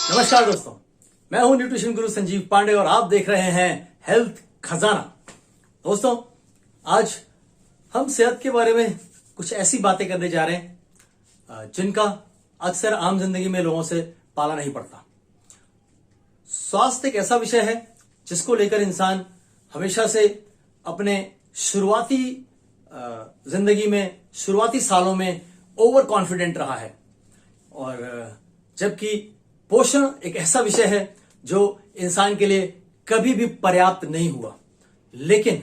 नमस्कार दोस्तों, मैं हूं न्यूट्रिशन गुरु संजीव पांडे और आप देख रहे हैं हेल्थ खजाना। दोस्तों, आज हम सेहत के बारे में कुछ ऐसी बातें करने जा रहे हैं जिनका अक्सर आम जिंदगी में लोगों से पाला नहीं पड़ता। स्वास्थ्य एक ऐसा विषय है जिसको लेकर इंसान हमेशा से अपने शुरुआती जिंदगी में, शुरुआती सालों में ओवर कॉन्फिडेंट रहा है, और जबकि पोषण एक ऐसा विषय है जो इंसान के लिए कभी भी पर्याप्त नहीं हुआ। लेकिन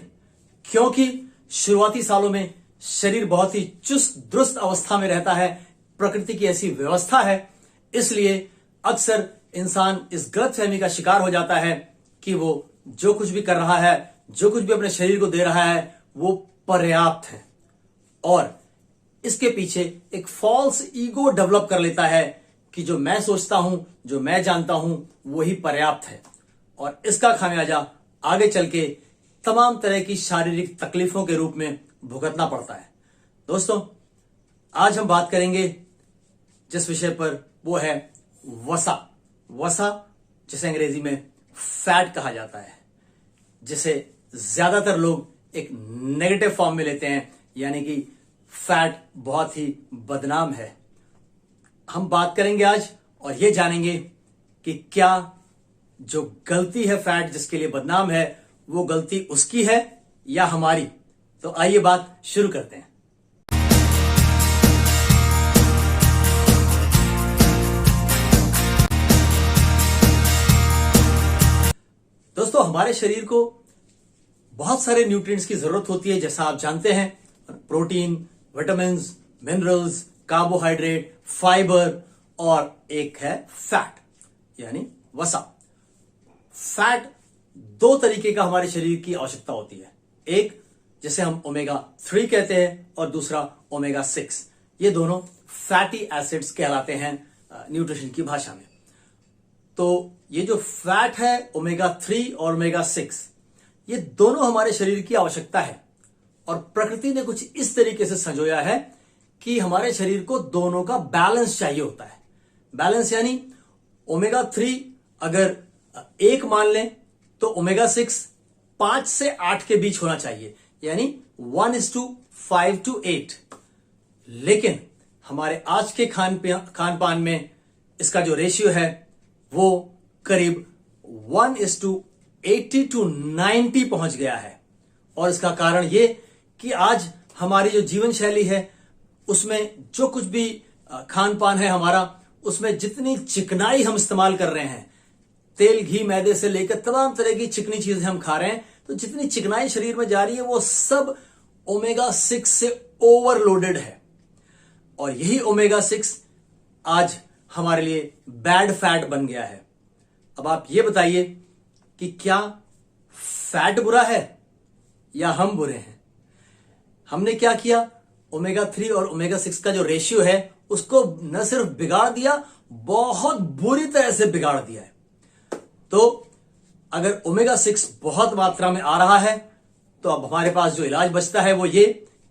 क्योंकि शुरुआती सालों में शरीर बहुत ही चुस्त दुरुस्त अवस्था में रहता है, प्रकृति की ऐसी व्यवस्था है, इसलिए अक्सर इंसान इस गलतफहमी का शिकार हो जाता है कि वो जो कुछ भी कर रहा है, जो कुछ भी अपने शरीर को दे रहा है, वो पर्याप्त है, और इसके पीछे एक फॉल्स ईगो डेवलप कर लेता है कि जो मैं सोचता हूं, जो मैं जानता हूं, वही पर्याप्त है, और इसका खामियाजा आगे चल के तमाम तरह की शारीरिक तकलीफों के रूप में भुगतना पड़ता है। दोस्तों, आज हम बात करेंगे जिस विषय पर, वो है वसा। वसा जिसे अंग्रेजी में फैट कहा जाता है, जिसे ज्यादातर लोग एक नेगेटिव फॉर्म में लेते हैं, यानी कि फैट बहुत ही बदनाम है। हम बात करेंगे आज और ये जानेंगे कि क्या जो गलती है फैट जिसके लिए बदनाम है, वो गलती उसकी है या हमारी। तो आइए बात शुरू करते हैं। दोस्तों, हमारे शरीर को बहुत सारे न्यूट्रिएंट्स की जरूरत होती है, जैसा आप जानते हैं। Protein, vitamin, minerals, carbohydrate, fibre, और एक है फैट यानी वसा। फैट दो तरीके का हमारे शरीर की आवश्यकता होती है, एक जिसे हम ओमेगा 3 कहते हैं और दूसरा ओमेगा 6। ये दोनों फैटी एसिड्स कहलाते हैं न्यूट्रिशन की भाषा में। तो ये जो फैट है, ओमेगा 3 और ओमेगा 6, ये दोनों हमारे शरीर की आवश्यकता है, और प्रकृति ने कुछ इस तरीके से संजोया है कि हमारे शरीर को दोनों का बैलेंस चाहिए होता है। बैलेंस यानी ओमेगा 3 अगर 1 मान लें तो ओमेगा 6 5 से 8 के बीच होना चाहिए, यानी 1:5 to 8। लेकिन हमारे आज के खान पान में इसका जो रेशियो है वो करीब 1:80 to 90 पहुंच गया है। और इसका कारण ये कि आज हमारी जो जीवन शैली है, उसमें जो कुछ भी खान पान है हमारा, उसमें जितनी चिकनाई हम इस्तेमाल कर रहे हैं, तेल, घी, मैदे से लेकर तमाम तरह की चिकनी चीजें हम खा रहे हैं, तो जितनी चिकनाई शरीर में जा रही है वो सब ओमेगा 6 से ओवरलोडेड है। और यही ओमेगा 6 आज हमारे लिए बैड फैट बन गया है। अब आप ये बताइए कि क्या फैट बुरा है या हम बुरे हैं? हमने क्या किया, ओमेगा 3 और ओमेगा 6 का जो रेशियो है उसको न सिर्फ बिगाड़ दिया, बहुत बुरी तरह से बिगाड़ दिया है। तो अगर ओमेगा 6 बहुत मात्रा में आ रहा है तो अब हमारे पास जो इलाज बचता है वो ये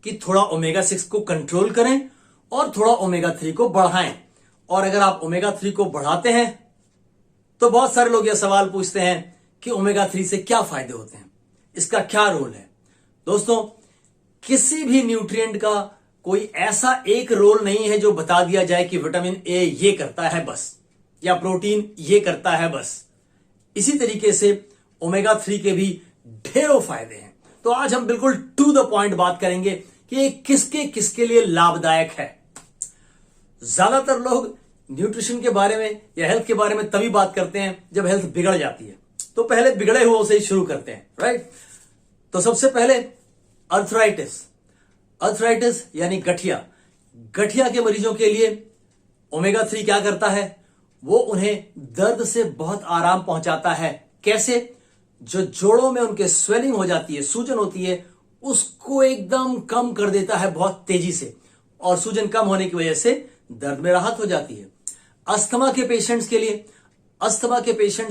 कि थोड़ा ओमेगा 6 को कंट्रोल करें और थोड़ा ओमेगा 3 को बढ़ाएं। और अगर आप ओमेगा 3 को बढ़ाते हैं तो बहुत सारे लोग यह सवाल पूछते हैं कि ओमेगा 3 से क्या फायदे होते हैं, इसका क्या रोल है। दोस्तों, किसी भी न्यूट्रिएंट का कोई ऐसा एक रोल नहीं है जो बता दिया जाए कि विटामिन ए ये करता है बस, या प्रोटीन ये करता है बस। इसी तरीके से ओमेगा 3 के भी ढेरों फायदे हैं। तो आज हम बिल्कुल टू द पॉइंट बात करेंगे कि ये किसके किसके लिए लाभदायक है। ज्यादातर लोग न्यूट्रिशन के बारे में या हेल्थ के बारे में तभी बात करते हैं जब हेल्थ बिगड़ जाती है, तो पहले बिगड़े हुए से ही शुरू करते हैं, राइट। तो सबसे पहले अर्थराइटिस यानी गठिया के मरीजों के लिए ओमेगा 3 क्या करता है, वो उन्हें दर्द से बहुत आराम पहुंचाता है। कैसे? जो जोड़ों में उनके स्वेलिंग हो जाती है, सूजन होती है, उसको एकदम कम कर देता है बहुत तेजी से, और सूजन कम होने की वजह से दर्द में राहत हो जाती है। अस्थमा के पेशेंट्स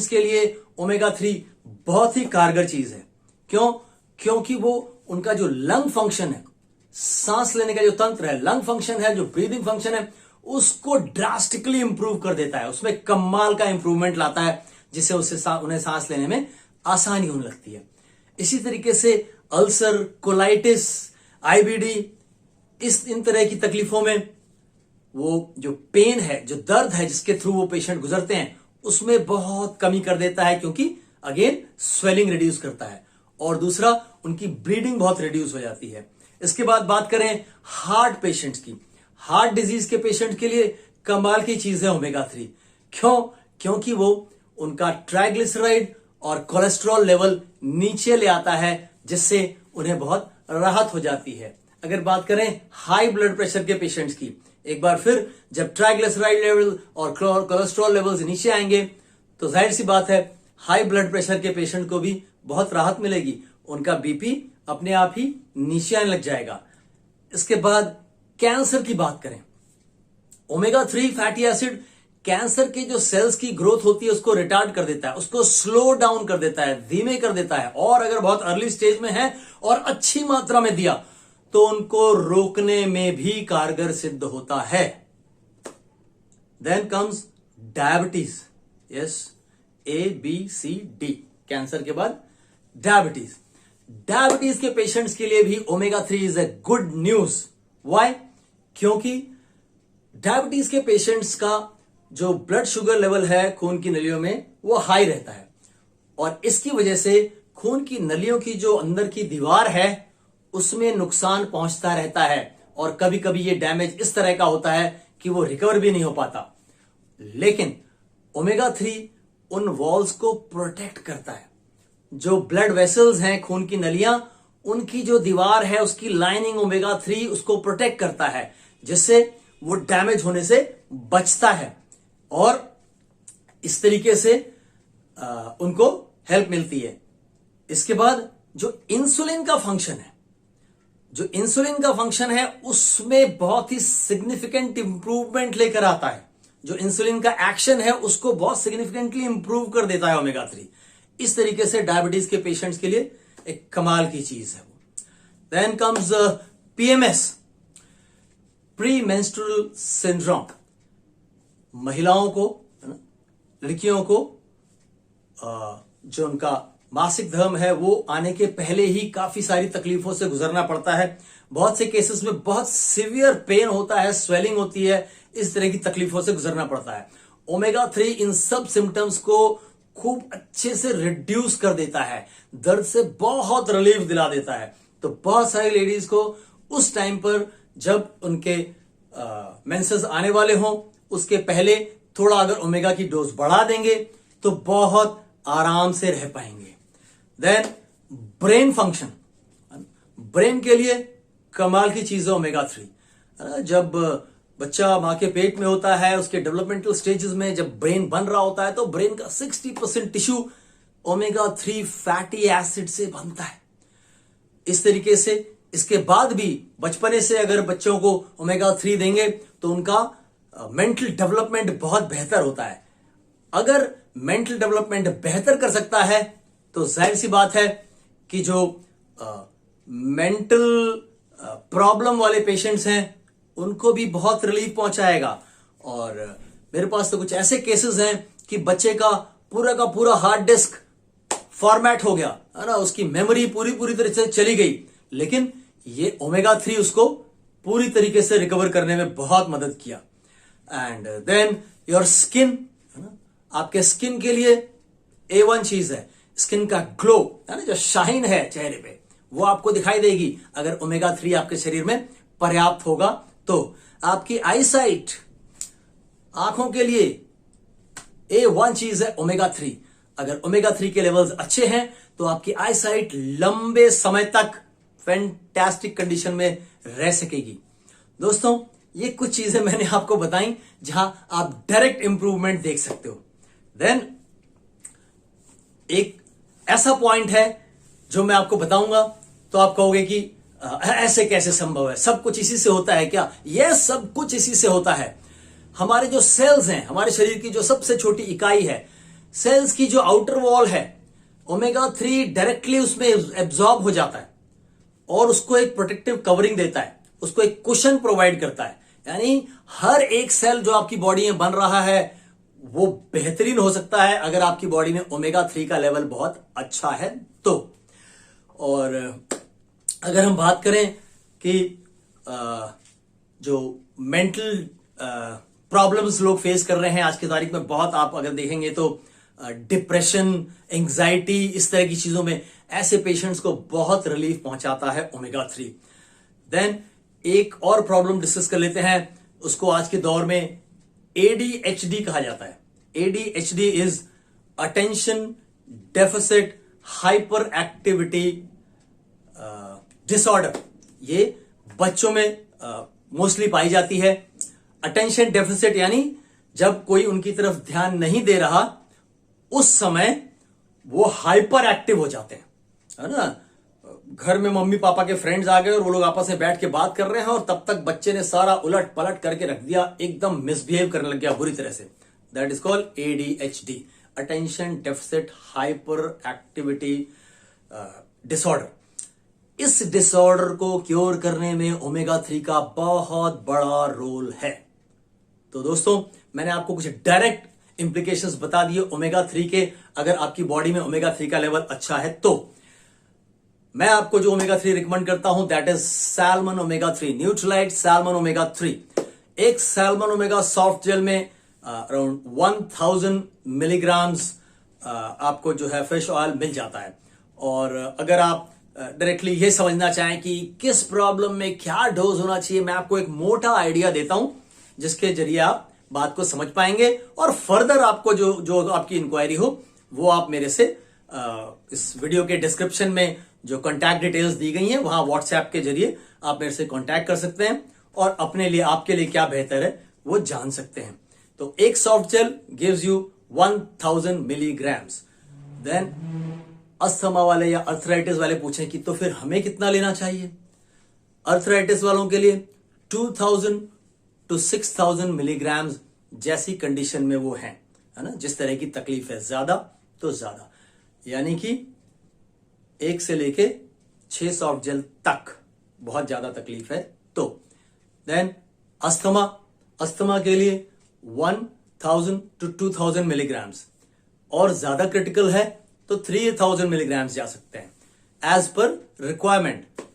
के लिए ओमेगा 3 बहुत ही कारगर चीज है। क्यों? क्योंकि वो उनका जो लंग फंक्शन है, सांस लेने का जो तंत्र है, लंग फंक्शन है, जो ब्रीदिंग फंक्शन है, उसको ड्रास्टिकली इंप्रूव कर देता है, उसमें कमाल का इंप्रूवमेंट लाता है, जिससे उन्हें सांस लेने में आसानी होने लगती है। इसी तरीके से अल्सर, कोलाइटिस, आईबीडी, इन तरह की तकलीफों में वो जो पेन है, जो दर्द है जिसके थ्रू वो पेशेंट गुजरते हैं, उसमें बहुत कमी कर देता है, क्योंकि अगेन स्वेलिंग रिड्यूस करता है, और दूसरा उनकी ब्लीडिंग बहुत रिड्यूस हो जाती है। इसके बाद बात करें हार्ट पेशेंट्स की। हार्ट डिजीज के पेशेंट के लिए कमाल की चीज है ओमेगा 3। क्यों? क्योंकि वो उनका ट्राइग्लिसराइड और कोलेस्ट्रॉल लेवल नीचे ले आता है, जिससे उन्हें बहुत राहत हो जाती है। अगर बात करें हाई ब्लड प्रेशर के पेशेंट्स की, एक बार फिर जब ट्राइग्लिसराइड लेवल और कोलेस्ट्रॉल लेवल्स नीचे आएंगे तो जाहिर सी बात है हाई ब्लड प्रेशर के पेशेंट को भी बहुत राहत मिलेगी, उनका बीपी अपने आप ही नीचे आने लग जाएगा। इसके बाद कैंसर की बात करें, ओमेगा 3 फैटी एसिड कैंसर के जो सेल्स की ग्रोथ होती है उसको रिटार्ड कर देता है, उसको स्लो डाउन कर देता है, धीमे कर देता है, और अगर बहुत अर्ली स्टेज में है और अच्छी मात्रा में दिया तो उनको रोकने में भी कारगर सिद्ध होता है। Then comes diabetes. Yes, ABCD, cancer के बाद डायबिटीज। डायबिटीज के पेशेंट्स के लिए भी omega 3 is a good news. Why? क्योंकि डायबिटीज के पेशेंट्स का जो ब्लड शुगर लेवल है खून की नलियों में वो हाई रहता है, और इसकी वजह से खून की नलियों की जो अंदर की दीवार है उसमें नुकसान पहुंचता रहता है, और कभी कभी ये डैमेज इस तरह का होता है कि वो रिकवर भी नहीं हो पाता। लेकिन ओमेगा 3 उन वॉल्स को प्रोटेक्ट करता है। जो ब्लड वेसल्स हैं, खून की नलियां, उनकी जो दीवार है उसकी लाइनिंग ओमेगा 3 उसको प्रोटेक्ट करता है, जिससे वो डैमेज होने से बचता है, और इस तरीके से उनको हेल्प मिलती है। इसके बाद जो इंसुलिन का फंक्शन है उसमें बहुत ही सिग्निफिकेंट इंप्रूवमेंट लेकर आता है। जो इंसुलिन का एक्शन है उसको बहुत सिग्निफिकेंटली इंप्रूव कर देता है ओमेगा 3। इस तरीके से डायबिटीज के पेशेंट्स के लिए एक कमाल की चीज है वो। Then comes PMS, pre menstrual syndrome. महिलाओं को, लड़कियों को जो उनका मासिक धर्म है वो आने के पहले ही काफी सारी तकलीफों से गुजरना पड़ता है। बहुत से केसेस में बहुत सीवियर पेन होता है, स्वेलिंग होती है, इस तरह की तकलीफों से गुजरना पड़ता है। ओमेगा 3 इन सब सिम्टम्स को खूब अच्छे से रिड्यूस कर देता है, दर्द से बहुत रिलीफ दिला देता है। तो बहुत सारी लेडीज को उस टाइम पर जब उनके मेंसेस आने वाले हों उसके पहले थोड़ा अगर ओमेगा की डोज बढ़ा देंगे तो बहुत आराम से रह पाएंगे। देन ब्रेन फंक्शन, ब्रेन के लिए कमाल की चीज है ओमेगा 3। जब बच्चा मां के पेट में होता है, उसके डेवलपमेंटल स्टेजेस में जब ब्रेन बन रहा होता है तो ब्रेन का 60% टिश्यू ओमेगा 3 फैटी एसिड से बनता है। इस तरीके से इसके बाद भी बचपने से अगर बच्चों को ओमेगा 3 देंगे तो उनका मेंटल डेवलपमेंट बहुत बेहतर होता है। अगर मेंटल डेवलपमेंट बेहतर कर सकता है तो जाहिर सी बात है कि जो मेंटल प्रॉब्लम वाले पेशेंट्स हैं उनको भी बहुत रिलीफ पहुंचाएगा। और मेरे पास तो कुछ ऐसे केसेस हैं कि बच्चे का पूरा हार्ड डिस्क फॉर्मेट हो गया है ना, उसकी मेमोरी पूरी तरह से चली गई, लेकिन ये ओमेगा 3 उसको पूरी तरीके से रिकवर करने में बहुत मदद किया। एंड देन योर स्किन, है ना, आपके स्किन के लिए A1 चीज है, स्किन का ग्लो, है ना, जो शाइन है चेहरे पे वो आपको दिखाई देगी अगर ओमेगा 3 आपके शरीर में पर्याप्त होगा। तो आपकी आईसाइट, आंखों के लिए A1 चीज है ओमेगा 3। अगर ओमेगा 3 के लेवल्स अच्छे हैं तो आपकी आईसाइट लंबे समय तक फैंटास्टिक कंडीशन में रह सकेगी। दोस्तों, ये कुछ चीजें मैंने आपको बताई जहां आप डायरेक्ट इंप्रूवमेंट देख सकते हो। देन एक ऐसा पॉइंट है जो मैं आपको बताऊंगा तो आप कहोगे कि ऐसे कैसे संभव है, सब कुछ इसी से होता है क्या? यह सब कुछ इसी से होता है। हमारे जो सेल्स हैं, हमारे शरीर की जो सबसे छोटी इकाई है, सेल्स की जो आउटर वॉल है, ओमेगा 3 डायरेक्टली उसमें एब्जॉर्ब हो जाता है और उसको एक प्रोटेक्टिव कवरिंग देता है, उसको एक कुशन प्रोवाइड करता है। यानी हर एक सेल जो आपकी बॉडी में बन रहा है वो बेहतरीन हो सकता है अगर आपकी बॉडी में ओमेगा 3 का लेवल बहुत अच्छा है तो। और अगर हम बात करें कि जो मेंटल प्रॉब्लम्स लोग फेस कर रहे हैं आज की तारीख में, बहुत आप अगर देखेंगे तो डिप्रेशन, एंजाइटी, इस तरह की चीजों में ऐसे पेशेंट्स को बहुत रिलीफ पहुंचाता है ओमेगा 3। देन एक और प्रॉब्लम डिस्कस कर लेते हैं, उसको आज के दौर में ADHD कहा जाता है। ADHD is attention deficit hyper activity disorder. ये बच्चों में मोस्टली पाई जाती है। अटेंशन डेफिसिट यानी जब कोई उनकी तरफ ध्यान नहीं दे रहा उस समय वो हाइपर एक्टिव हो जाते हैं, है ना। घर में मम्मी पापा के फ्रेंड्स आ गए और वो लोग आपस में बैठ के बात कर रहे हैं और तब तक बच्चे ने सारा उलट पलट करके रख दिया, एकदम मिसबिहेव करने लग गया बुरी तरह से। That is called ADHD, attention deficit hyper activity disorder. इस डिसऑर्डर को क्योर करने में ओमेगा 3 का बहुत बड़ा रोल है। तो दोस्तों, मैंने आपको कुछ डायरेक्ट इंप्लीकेशंस बता दिए ओमेगा 3 के। अगर आपकी बॉडी में ओमेगा 3 का लेवल अच्छा है तो मैं आपको जो ओमेगा 3 रिकमेंड करता हूं that is salmon omega 3, Nutrilite salmon omega 3। एक सैल्मन ओमेगा सॉफ्ट जेल में अराउंड 1000 मिलीग्राम्स आपको जो है फिश ऑयल मिल जाता है। और अगर आप डायरेक्टली ये समझना चाहें कि किस प्रॉब्लम में क्या डोज होना चाहिए, मैं आपको एक मोटा आइडिया देता हूं जिसके जरिए आप बात को समझ पाएंगे और फर्दर आपको जो आपकी इंक्वायरी हो वो आप मेरे से इस वीडियो के डिस्क्रिप्शन में जो कॉन्टैक्ट डिटेल्स दी गई हैं वहां व्हाट्सएप के जरिए आप मेरे से कॉन्टैक्ट कर सकते हैं और अपने लिए आपके लिए क्या बेहतर है वो जान सकते हैं। तो एक soft gel gives you 1000 milligrams. Then asthma वाले या अर्थराइटिस वाले पूछें कि तो फिर हमें कितना लेना चाहिए। अर्थराइटिस वालों के लिए 2000 to 6000 मिलीग्राम्स जैसी कंडीशन में वो हैं, है ना। जिस तरह की तकलीफ है ज्यादा तो ज्यादा, यानी कि 1 से लेके 6 सॉफ्ट जेल तक बहुत ज्यादा तकलीफ है तो। देन अस्थमा के लिए 1000 to 2000 मिलीग्राम्स, और ज्यादा क्रिटिकल है तो 3000 मिलीग्राम्स जा सकते हैं as per requirement.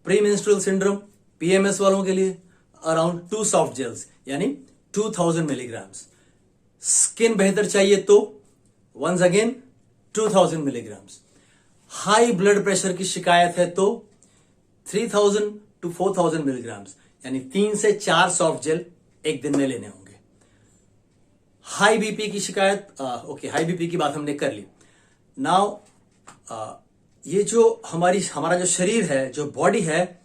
Pre menstrual syndrome PMS वालों के लिए अराउंड 2 सॉफ्ट जेल्स यानी 2000 मिलीग्राम्स। स्किन बेहतर चाहिए तो once again 2000 milligrams. High blood pressure की शिकायत है तो 3000 to 4000 मिलीग्राम्स यानी 3 से 4 सॉफ्ट जेल एक दिन में लेने होंगे। हाई बीपी की शिकायत, हाई बीपी की बात हमने कर ली। नाउ ये जो हमारा जो शरीर है, जो बॉडी है,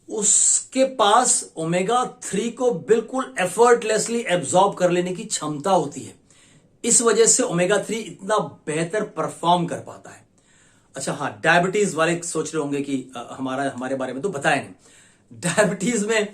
उसके पास ओमेगा 3 को बिल्कुल एफर्टलेसली एब्जॉर्ब कर लेने की क्षमता होती है। इस वजह से ओमेगा 3 इतना बेहतर परफॉर्म कर पाता है। अच्छा हाँ, डायबिटीज वाले सोच रहे होंगे कि हमारे बारे में तो बताया नहीं। डायबिटीज में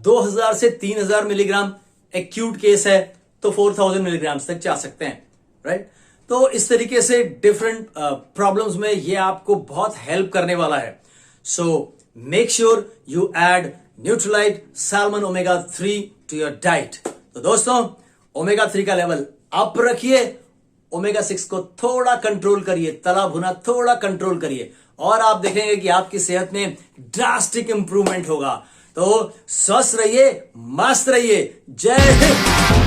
2000 से 3000 मिलीग्राम एक्यूट केस है तो 4000 मिलीग्राम तक जा सकते हैं, राइट। तो इस तरीके से डिफरेंट प्रॉब्लम्स में ये आपको बहुत हेल्प करने वाला है। So make sure you add Nutrilite salmon omega 3 to your diet. तो दोस्तों, ओमेगा 3 का लेवल अप रखिए, ओमेगा 6 को थोड़ा कंट्रोल करिए, तला भुना थोड़ा कंट्रोल करिए और आप देखेंगे कि आपकी सेहत में ड्रास्टिक इंप्रूवमेंट होगा। तो स्वस्थ रहिए, मस्त रहिए। जय हिंद।